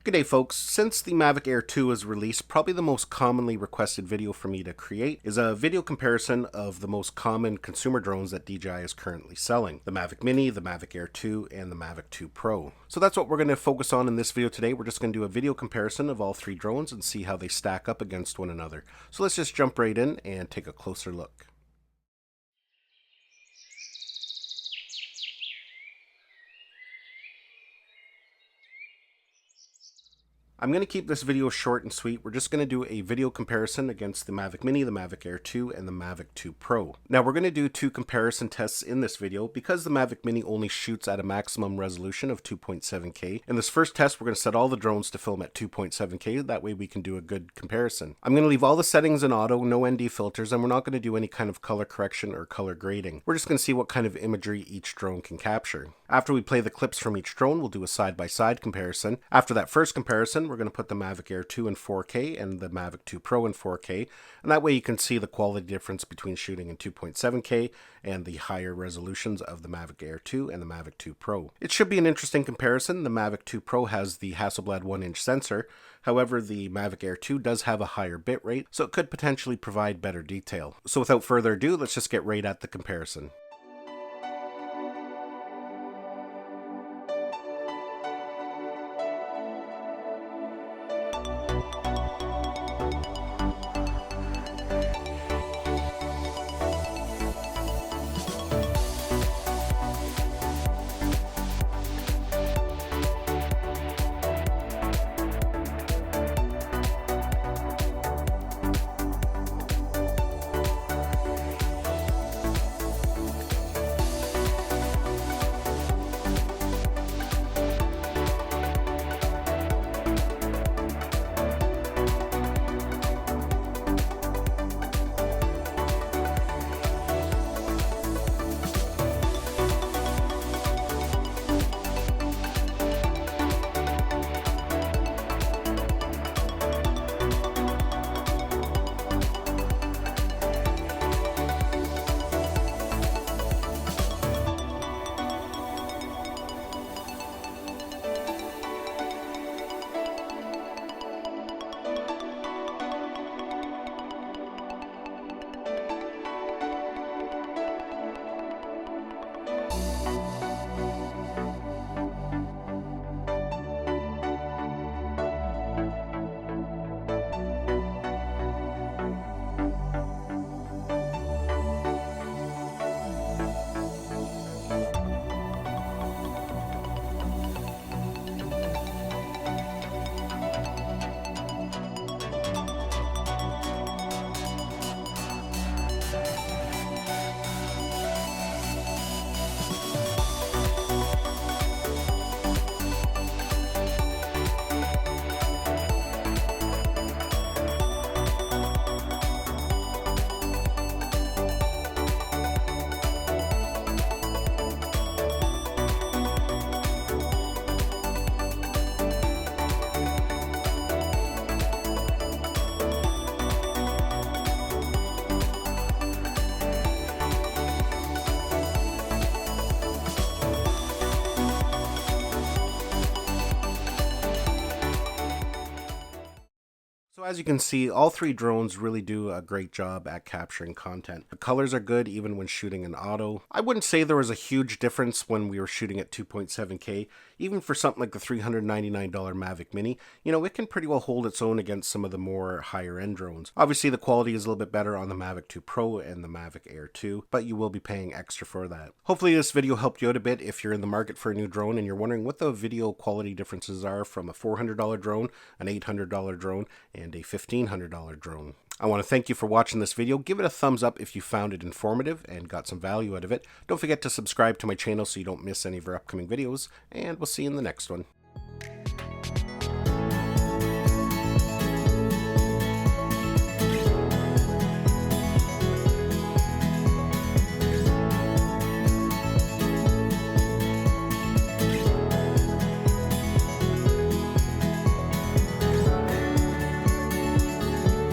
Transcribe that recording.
G'day folks, since the Mavic Air 2 was released, probably the most commonly requested video for me to create is a video comparison of the most common consumer drones that DJI is currently selling. The Mavic Mini, the Mavic Air 2, and the Mavic 2 Pro. So that's what we're going to focus on in this video today. We're just going to do a video comparison of all three drones and see how they stack up against one another. So let's just jump right in and take a closer look. I'm going to keep this video short and sweet. We're just going to do a video comparison against the Mavic Mini, the Mavic Air 2, and the Mavic 2 Pro. Now we're going to do two comparison tests in this video because the Mavic Mini only shoots at a maximum resolution of 2.7K. In this first test, we're going to set all the drones to film at 2.7K. That way we can do a good comparison. I'm going to leave all the settings in auto, no ND filters, and we're not going to do any kind of color correction or color grading. We're just going to see what kind of imagery each drone can capture. After we play the clips from each drone, we'll do a side-by-side comparison. After that first comparison, we're going to put the Mavic Air 2 in 4K and the Mavic 2 Pro in 4K, and that way you can see the quality difference between shooting in 2.7K and the higher resolutions of the Mavic Air 2 and the Mavic 2 Pro. It should be an interesting comparison. The Mavic 2 Pro has the Hasselblad 1-inch sensor. However, the Mavic Air 2 does have a higher bitrate, so it could potentially provide better detail. So without further ado, let's just get right at the comparison. So as you can see, all three drones really do a great job at capturing content. The colors are good even when shooting in auto. I wouldn't say there was a huge difference when we were shooting at 2.7K. Even for something like the $399 Mavic Mini, it can pretty well hold its own against some of the more higher end drones. Obviously the quality is a little bit better on the Mavic 2 Pro and the Mavic Air 2, but you will be paying extra for that. Hopefully this video helped you out a bit if you're in the market for a new drone and you're wondering what the video quality differences are from a $400 drone, an $800 drone, and a $1,500 drone. I want to thank you for watching this video. Give it a thumbs up if you found it informative and got some value out of it. Don't forget to subscribe to my channel so you don't miss any of our upcoming videos, and we'll see you in the next one.